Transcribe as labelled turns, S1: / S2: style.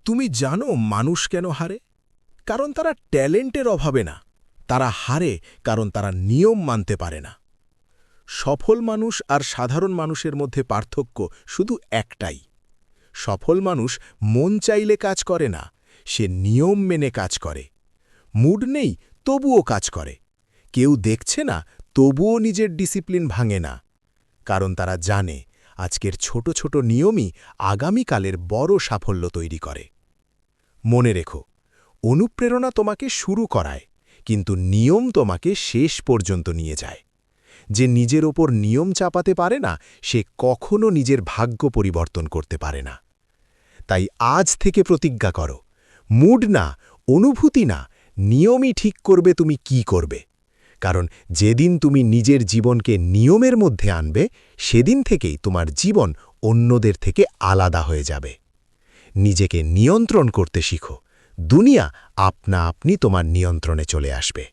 S1: তুমি জানো মানুষ কেন হারে? কারণ তারা ট্যালেন্টের অভাবে না, তারা হারে কারণ তারা নিয়ম মানতে পারে না। সফল মানুষ আর সাধারণ মানুষের মধ্যে পার্থক্য শুধু একটাই। সফল মানুষ মন চাইলে কাজ করে না, সে নিয়ম মেনে কাজ করে। মুড নেই, তবুও কাজ করে। কেউ দেখছে না, তবুও নিজের ডিসিপ্লিন ভাঙে না। কারণ তারা জানে আজকের ছোট ছোট নিয়মই আগামীকালের বড় সাফল্য তৈরি করে। মনে রেখো, অনুপ্রেরণা তোমাকে শুরু করায়, কিন্তু নিয়ম তোমাকে শেষ পর্যন্ত নিয়ে যায়। যে নিজের ওপর নিয়ম চাপাতে পারে না, সে কখনো নিজের ভাগ্য পরিবর্তন করতে পারে না। তাই আজ থেকে প্রতিজ্ঞা করো, মুড না, অনুভূতি না, নিয়মই ঠিক করবে তুমি কি করবে। কারণ যেদিন তুমি নিজের জীবনকে নিয়মের মধ্যে আনবে, সেদিন থেকেই তোমার জীবন অন্যদের থেকে আলাদা হয়ে যাবে। নিজেকে নিয়ন্ত্রণ করতে শিখো, দুনিয়া আপনা আপনি তোমার নিয়ন্ত্রণে চলে আসবে।